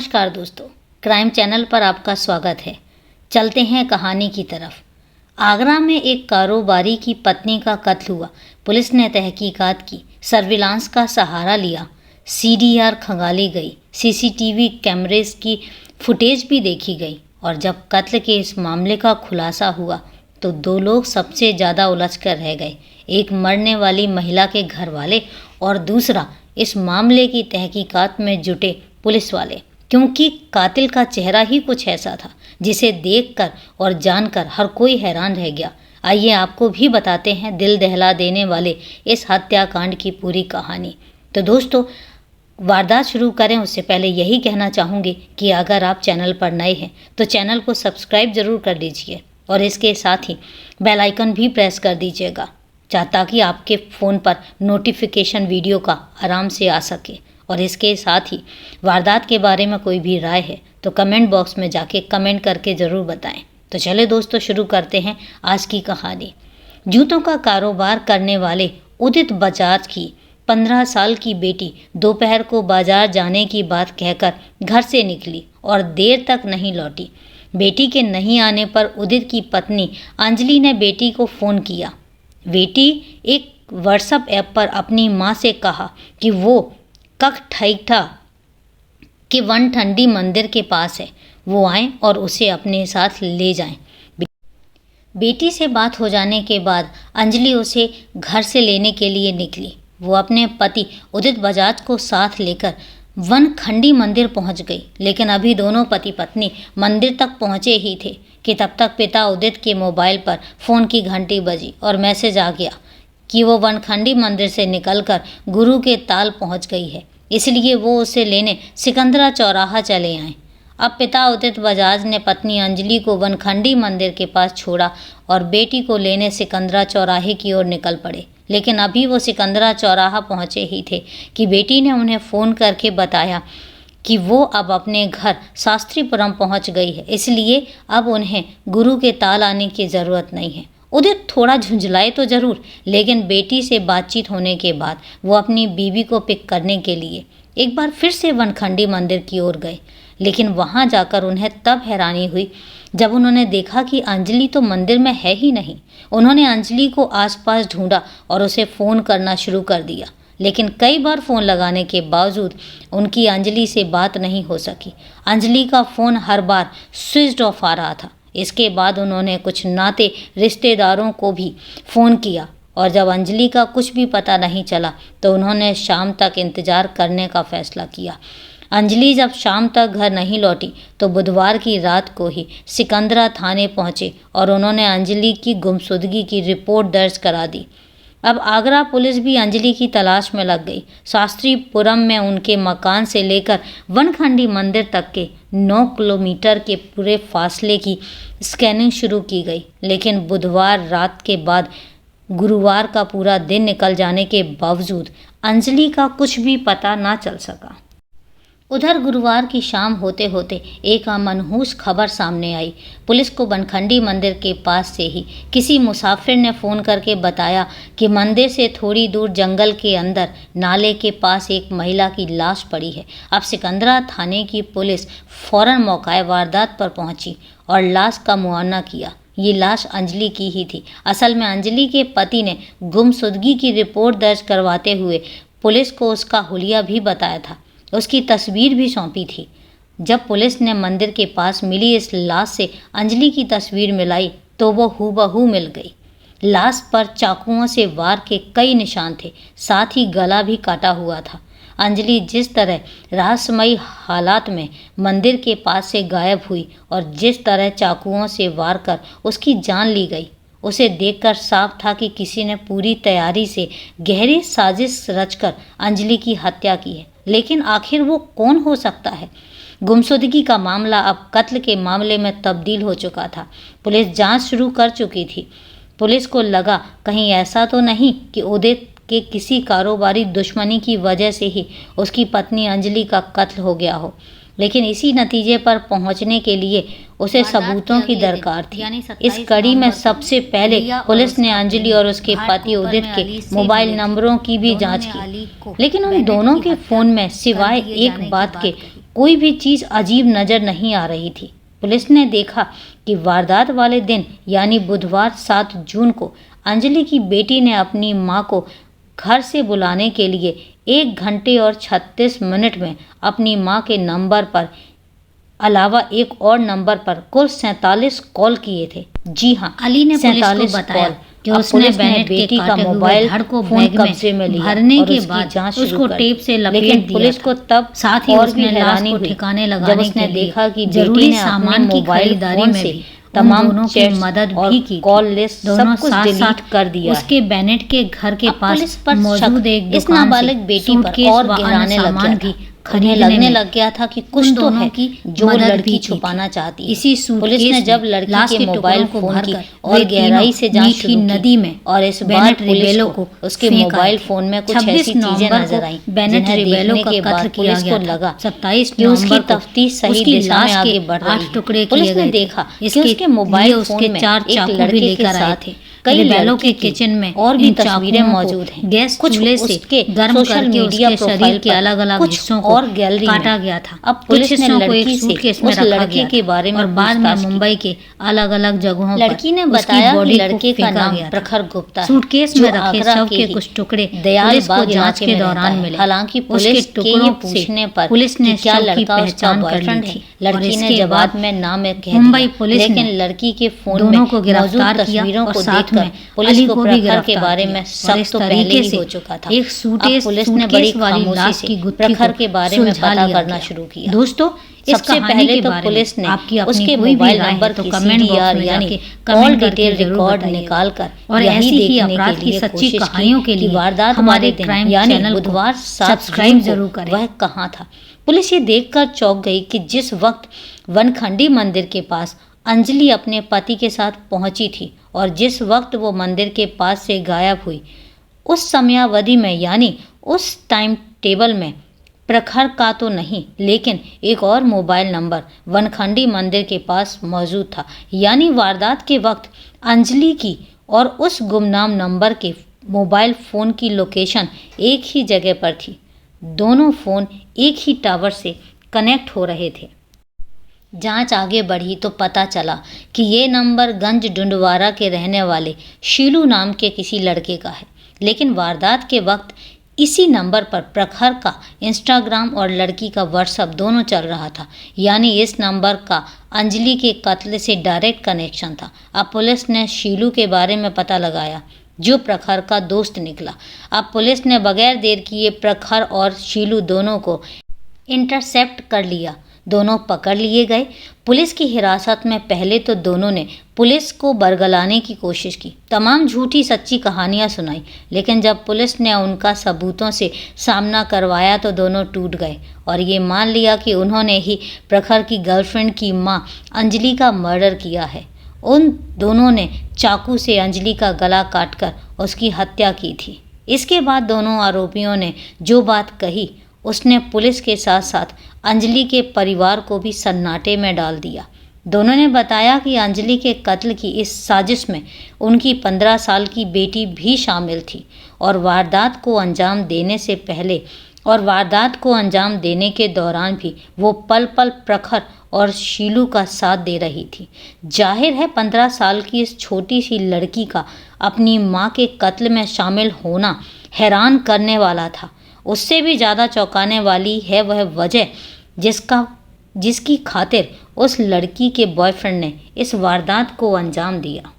नमस्कार दोस्तों, crime channel पर आपका स्वागत है। चलते हैं कहानी की तरफ। आगरा में एक कारोबारी की पत्नी का कत्ल हुआ। पुलिस ने तहकीकात की, सर्विलांस का सहारा लिया, सीडीआर खंगाली गई, सीसीटीवी कैमरेज की फुटेज भी देखी गई और जब कत्ल के इस मामले का खुलासा हुआ तो दो लोग सबसे ज़्यादा उलझ कर रह गए। एक मरने वाली महिला के घर वाले और दूसरा इस मामले की तहकीकात में जुटे पुलिस वाले, क्योंकि कातिल का चेहरा ही कुछ ऐसा था जिसे देखकर और जानकर हर कोई हैरान रह गया। आइए आपको भी बताते हैं दिल दहला देने वाले इस हत्याकांड की पूरी कहानी। तो दोस्तों, वारदात शुरू करें उससे पहले यही कहना चाहूँगी कि अगर आप चैनल पर नए हैं तो चैनल को सब्सक्राइब ज़रूर कर लीजिए और इसके साथ ही बेल आइकन भी प्रेस कर दीजिएगा ताकि आपके फ़ोन पर नोटिफिकेशन वीडियो का आराम से आ सके। और इसके साथ ही वारदात के बारे में कोई भी राय है तो कमेंट बॉक्स में जाके कमेंट करके ज़रूर बताएं। तो चले दोस्तों, शुरू करते हैं आज की कहानी। जूतों का कारोबार करने वाले उदित बजाज की 15 साल की बेटी दोपहर को बाजार जाने की बात कहकर घर से निकली और देर तक नहीं लौटी। बेटी के नहीं आने पर उदित की पत्नी अंजलि ने बेटी को फ़ोन किया। बेटी एक व्हाट्सएप ऐप पर अपनी माँ से कहा कि वो ककठैठा के वनठंडी मंदिर के पास है, वो आएं और उसे अपने साथ ले जाएं। बेटी से बात हो जाने के बाद अंजलि उसे घर से लेने के लिए निकली। वो अपने पति उदित बजाज को साथ लेकर वनखंडी मंदिर पहुंच गई, लेकिन अभी दोनों पति पत्नी मंदिर तक पहुंचे ही थे कि तब तक पिता उदित के मोबाइल पर फ़ोन की घंटी बजी और मैसेज आ गया कि वो वनखंडी मंदिर से निकलकर गुरु के ताल पहुंच गई है, इसलिए वो उसे लेने सिकंदरा चौराहा चले आए। अब पिता उदित बजाज ने पत्नी अंजलि को वनखंडी मंदिर के पास छोड़ा और बेटी को लेने सिकंदरा चौराहे की ओर निकल पड़े। लेकिन अभी वो सिकंदरा चौराहा पहुंचे ही थे कि बेटी ने उन्हें फ़ोन करके बताया कि वो अब अपने घर शास्त्रीपुरम पहुंच गई है, इसलिए अब उन्हें गुरु के ताल आने की ज़रूरत नहीं है। उदित थोड़ा झुंझलाए तो ज़रूर, लेकिन बेटी से बातचीत होने के बाद वो अपनी बीवी को पिक करने के लिए एक बार फिर से वनखंडी मंदिर की ओर गए। लेकिन वहाँ जाकर उन्हें तब हैरानी हुई जब उन्होंने देखा कि अंजलि तो मंदिर में है ही नहीं। उन्होंने अंजलि को आसपास ढूंढा और उसे फ़ोन करना शुरू कर दिया, लेकिन कई बार फ़ोन लगाने के बावजूद उनकी अंजलि से बात नहीं हो सकी। अंजलि का फ़ोन हर बार स्विच ऑफ आ रहा था। इसके बाद उन्होंने कुछ नाते रिश्तेदारों को भी फ़ोन किया और जब अंजलि का कुछ भी पता नहीं चला तो उन्होंने शाम तक इंतज़ार करने का फ़ैसला किया। अंजलि जब शाम तक घर नहीं लौटी तो बुधवार की रात को ही सिकंदरा थाने पहुंचे और उन्होंने अंजलि की गुमशुदगी की रिपोर्ट दर्ज करा दी। अब आगरा पुलिस भी अंजलि की तलाश में लग गई। शास्त्रीपुरम में उनके मकान से लेकर वनखंडी मंदिर तक के 9 किलोमीटर के पूरे फासले की स्कैनिंग शुरू की गई, लेकिन बुधवार रात के बाद गुरुवार का पूरा दिन निकल जाने के बावजूद अंजलि का कुछ भी पता ना चल सका। उधर गुरुवार की शाम होते होते एक मनहूस खबर सामने आई। पुलिस को वनखंडी मंदिर के पास से ही किसी मुसाफिर ने फ़ोन करके बताया कि मंदिर से थोड़ी दूर जंगल के अंदर नाले के पास एक महिला की लाश पड़ी है। अब सिकंदरा थाने की पुलिस फौरन मौका वारदात पर पहुंची और लाश का मुआयना किया। ये लाश अंजलि की ही थी। असल में अंजलि के पति ने गुमशुदगी की रिपोर्ट दर्ज करवाते हुए पुलिस को उसका हुलिया भी बताया था, उसकी तस्वीर भी सौंपी थी। जब पुलिस ने मंदिर के पास मिली इस लाश से अंजलि की तस्वीर मिलाई तो वो हूबहू मिल गई। लाश पर चाकुओं से वार के कई निशान थे, साथ ही गला भी काटा हुआ था। अंजलि जिस तरह रहस्यमयी हालात में मंदिर के पास से गायब हुई और जिस तरह चाकुओं से वार कर उसकी जान ली गई, उसे देखकर साफ था कि किसी ने पूरी तैयारी से गहरी साजिश रचकर अंजलि की हत्या की है। लेकिन आखिर वो कौन हो सकता है? गुमशुदगी का मामला अब कत्ल के मामले में तब्दील हो चुका था। पुलिस जांच शुरू कर चुकी थी। पुलिस को लगा कहीं ऐसा तो नहीं कि उदित के किसी कारोबारी दुश्मनी की वजह से ही उसकी पत्नी अंजलि का कत्ल हो गया हो, लेकिन इसी नतीजे पर पहुंचने के लिए उसे सबूतों की दरकार थी। इस कड़ी में सबसे पहले पुलिस ने अंजलि और उसके पति उदित के मोबाइल नंबरों की भी जांच की, लेकिन उन दोनों के फ़ोन में सिवाय एक बात के कोई भी चीज़ अजीब नज़र नहीं आ रही थी। पुलिस ने देखा कि वारदात वाले दिन यानी बुधवार 7 जून को अंजलि की बेटी ने अपनी मां को घर से बुलाने के लिए 1 घंटे और 36 मिनट में अपनी मां के नंबर पर अलावा एक और नंबर पर कुल 47 कॉल किए थे। जी हाँ, अली ने पुलिस को 47 बताया कॉल। कि अब उसने पुलिस ने बेनेट के बेटी का काटे हुए मोबाइल धड़ को फोन बैग कब्जे में में लिया भरने और के उसकी बाद जांच शुरू उसको कर टेप दी। से लपेट लेकिन दिया पुलिस था। को तब साथ ही और उसने भी लाश हैरानी को हुई ठिकाने जब लगाने उसने के लिए देखा कि जरूरी बेटी ने सामान अपने की मोबाइल खरीदारी फोन में से भी तमाम दोनों की चैट्स मदद और भी की थी। कॉल लिस्ट दोनों सब कुछ साथ डिलीट साथ कर दिया है। उसके बेनेट के घर के अब पास पुलिस पर मौजूद शक एक इस दुकान नाबालिग से बेटी पर सूटकेस और व अन्य गहराने लग सामान गया भी था। उन्हें खरीदने लगने में लग गया था कि उन कुछ तो दोनों है की जो मदद भी लड़की की छुपाना थी। चाहती है। इसी पुलिस ने सूटकेस जब में लड़की लाश के के मोबाइल टुकड़ों को फोन की भरकर और वे गहराई से तीनों जांच मीठी शुरू नदी की में और इस बार बेनेट पुलिस रिबेलो को को उसके फेंक मोबाइल आए फोन में थे। कुछ 26 ऐसी चीजें नवंबर नजर को आईं बेनेट जिन्हें रिबेलो देखने का के कत्ल बाद किया पुलिस गया को था। लगा 27 कि उसकी नवंबर को तफ्तीश सही उसकी दिशा में लाश आगे के बढ़ रही 8 टुकड़े है। पुलिस किए ने गए थे। देखा कि इसके उसके मोबाइल लिए फोन उसके में 4 एक चाकू भी लड़के के लेकर आए साथ थे। कई रिबेलो लड़की के की किचन में और भी इन तस्वीरें चाकुओं को मौजूद हैं। गैस कुछ चूल्हे से उसके गर्म सोशल करके मीडिया उसके प्रोफाइल शरीर के पर, अलग-अलग कुछ हिस्सों को और गैलरी में। काटा गया था। अब कुछ पुलिस ने हिस्सों को एक लड़की से सूटकेस में उस रखा लड़के गया के था बारे में और बाद में पूछताछ की। मुंबई के अलग-अलग जगहों पर लड़की ने उसकी बताया कि बॉडी को लड़के का फेंका नाम गया था। प्रखर गुप्ता है, सूटकेस जो में रखे आगरा शव के के ही कुछ टुकड़े दयाल पुलिस को बाग जांच इलाके के में दौरान रहता है। मिले। हालांकि उसके पुलिस के टुकड़ों ये से पूछने पर पुलिस ने कि क्या शव की लड़का उसका पहचान कर ली बॉयफ्रेंड थी है, और लड़की ने इसके जवाब बाद में ना में कह मुंबई दिया। पुलिस लेकिन ने लड़की के फोन दोनों में को मौजूद गिरफ्तार किया तस्वीरों और को साथ देखकर में पुलिस अली को को भी प्रखर के गिरफ्तार बारे किया में और शक इस तो पहले तरीके ही से हो चुका था। एक अब पुलिस ने बड़ी सूटकेस वाली खामोशी लाश से की गुत्थी प्रखर को के बारे में सुलझा पता लिया करना गया। शुरू किया। दोस्तों, इस सबसे कहानी पहले के तो बारे पुलिस में ने आपकी अपनी उसके कोई भी मोबाइल राय है नंबर तो की कमेंट बॉक्स CDR में यानी जाके कॉल कमेंट करके डिटेल जरूर रिकॉर्ड बताइएगा। निकाल कर और यही ऐसी ही देखने अपराध के की लिए सच्ची कोशिश कहानियों के की कि लिए वारदात हमारे वाले दिन क्राइम यानी चैनल को बुधवार 7 सब्सक्राइब जून जरूर को करें। वह कहाँ था। पुलिस ये देखकर चौंक गई कि जिस वक्त वनखंडी मंदिर के पास अंजलि अपने पति के साथ पहुंची थी और जिस वक्त वो मंदिर के पास से गायब हुई, उस समयावधि में यानी उस टाइम टेबल में प्रखर का तो नहीं लेकिन एक और मोबाइल नंबर वनखंडी मंदिर के पास मौजूद था। यानी वारदात के वक्त अंजलि की और उस गुमनाम नंबर के मोबाइल फ़ोन की लोकेशन एक ही जगह पर थी। दोनों फ़ोन एक ही टावर से कनेक्ट हो रहे थे। जांच आगे बढ़ी तो पता चला कि ये नंबर गंज डुंडवारा के रहने वाले शीलू नाम के किसी लड़के का है। लेकिन वारदात के वक्त इसी नंबर पर प्रखर का इंस्टाग्राम और लड़की का व्हाट्सएप दोनों चल रहा था। यानी इस नंबर का अंजलि के कत्ल से डायरेक्ट कनेक्शन था। अब पुलिस ने शीलू के बारे में पता लगाया जो प्रखर का दोस्त निकला। अब पुलिस ने बगैर देर किए प्रखर और शीलू दोनों को इंटरसेप्ट कर लिया। दोनों पकड़ लिए गए। पुलिस की हिरासत में पहले तो दोनों ने पुलिस को बरगलाने की कोशिश की, तमाम झूठी सच्ची कहानियां सुनाई। लेकिन जब पुलिस ने उनका सबूतों से सामना करवाया तो दोनों टूट गए और ये मान लिया कि उन्होंने ही प्रखर की गर्लफ्रेंड की मां अंजलि का मर्डर किया है। उन दोनों ने चाकू से अंजलि का गला काटकर उसकी हत्या की थी। इसके बाद दोनों आरोपियों ने जो बात कही उसने पुलिस के साथ साथ अंजलि के परिवार को भी सन्नाटे में डाल दिया। दोनों ने बताया कि अंजलि के कत्ल की इस साजिश में उनकी 15 साल की बेटी भी शामिल थी और वारदात को अंजाम देने से पहले और वारदात को अंजाम देने के दौरान भी वो पल पल प्रखर और शीलू का साथ दे रही थी। जाहिर है 15 साल की इस छोटी सी लड़की का अपनी माँ के कत्ल में शामिल होना हैरान करने वाला था। उससे भी ज़्यादा चौंकाने वाली है वह वजह जिसकी खातिर उस लड़की के बॉयफ्रेंड ने इस वारदात को अंजाम दिया।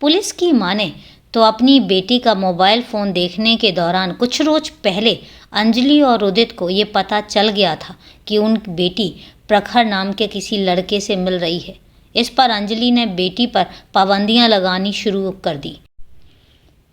पुलिस की माने तो अपनी बेटी का मोबाइल फ़ोन देखने के दौरान कुछ रोज पहले अंजलि और उदित को ये पता चल गया था कि उन बेटी प्रखर नाम के किसी लड़के से मिल रही है। इस पर अंजलि ने बेटी पर पाबंदियां लगानी शुरू कर दी।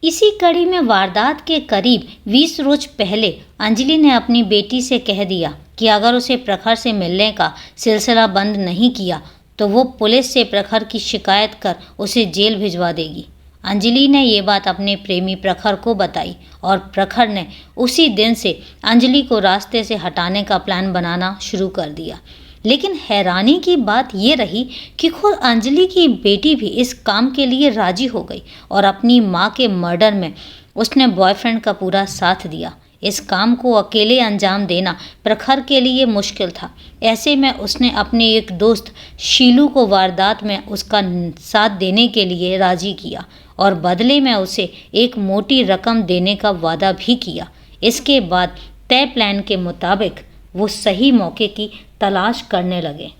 इसी कड़ी में वारदात के करीब 20 रोज पहले अंजलि ने अपनी बेटी से कह दिया कि अगर उसे प्रखर से मिलने का सिलसिला बंद नहीं किया तो वो पुलिस से प्रखर की शिकायत कर उसे जेल भिजवा देगी। अंजलि ने ये बात अपने प्रेमी प्रखर को बताई और प्रखर ने उसी दिन से अंजलि को रास्ते से हटाने का प्लान बनाना शुरू कर दिया। लेकिन हैरानी की बात ये रही कि खुद अंजलि की बेटी भी इस काम के लिए राजी हो गई और अपनी माँ के मर्डर में उसने बॉयफ्रेंड का पूरा साथ दिया। इस काम को अकेले अंजाम देना प्रखर के लिए मुश्किल था। ऐसे में उसने अपने एक दोस्त शीलू को वारदात में उसका साथ देने के लिए राजी किया और बदले में उसे एक मोटी रकम देने का वादा भी किया। इसके बाद तय प्लान के मुताबिक वो सही मौके की तलाश करने लगे।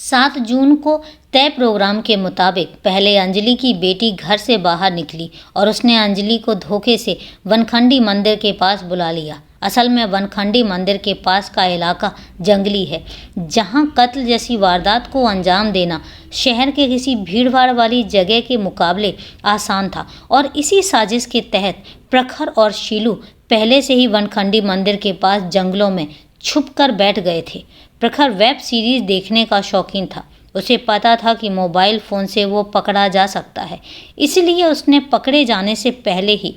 7 जून को तय प्रोग्राम के मुताबिक पहले अंजलि की बेटी घर से बाहर निकली और उसने अंजलि को धोखे से वनखंडी मंदिर के पास बुला लिया। असल में वनखंडी मंदिर के पास का इलाका जंगली है, जहां कत्ल जैसी वारदात को अंजाम देना शहर के किसी भीड़भाड़ वाली जगह के मुकाबले आसान था। और इसी साजिश के तहत प्रखर और शीलू पहले से ही वनखंडी मंदिर के पास जंगलों में छुप कर बैठ गए थे। प्रखर वेब सीरीज देखने का शौकीन था। उसे पता था कि मोबाइल फ़ोन से वो पकड़ा जा सकता है, इसलिए उसने पकड़े जाने से पहले ही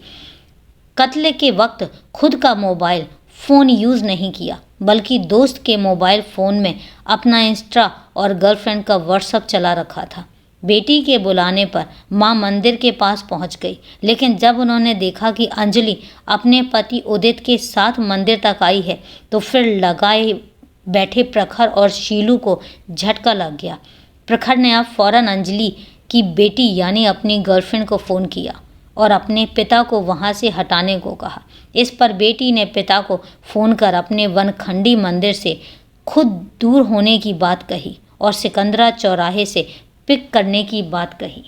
कत्ल के वक्त खुद का मोबाइल फ़ोन यूज़ नहीं किया, बल्कि दोस्त के मोबाइल फ़ोन में अपना इंस्टा और गर्लफ्रेंड का व्हाट्सएप चला रखा था। बेटी के बुलाने पर माँ मंदिर के पास पहुँच गई, लेकिन जब उन्होंने देखा कि अंजलि अपने पति उदित के साथ मंदिर तक आई है, तो फिर लगाए बैठे प्रखर और शीलू को झटका लग गया। प्रखर ने अब फौरन अंजलि की बेटी यानी अपनी गर्लफ्रेंड को फ़ोन किया और अपने पिता को वहां से हटाने को कहा। इस पर बेटी ने पिता को फ़ोन कर अपने वनखंडी मंदिर से खुद दूर होने की बात कही और सिकंदरा चौराहे से पिक करने की बात कही।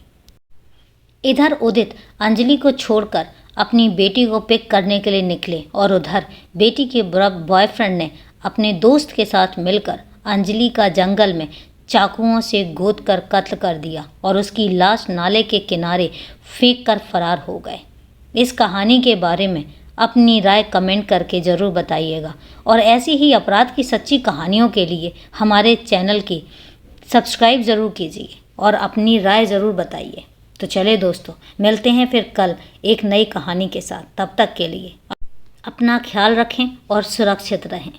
इधर उदित अंजलि को छोड़कर अपनी बेटी को पिक करने के लिए निकले और उधर बेटी के बॉयफ्रेंड ने अपने दोस्त के साथ मिलकर अंजलि का जंगल में चाकुओं से गोद कर कत्ल कर दिया और उसकी लाश नाले के किनारे फेंक कर फरार हो गए। इस कहानी के बारे में अपनी राय कमेंट करके ज़रूर बताइएगा और ऐसी ही अपराध की सच्ची कहानियों के लिए हमारे चैनल की सब्सक्राइब ज़रूर कीजिए और अपनी राय ज़रूर बताइए। तो चले दोस्तों, मिलते हैं फिर कल एक नई कहानी के साथ। तब तक के लिए अपना ख्याल रखें और सुरक्षित रहें।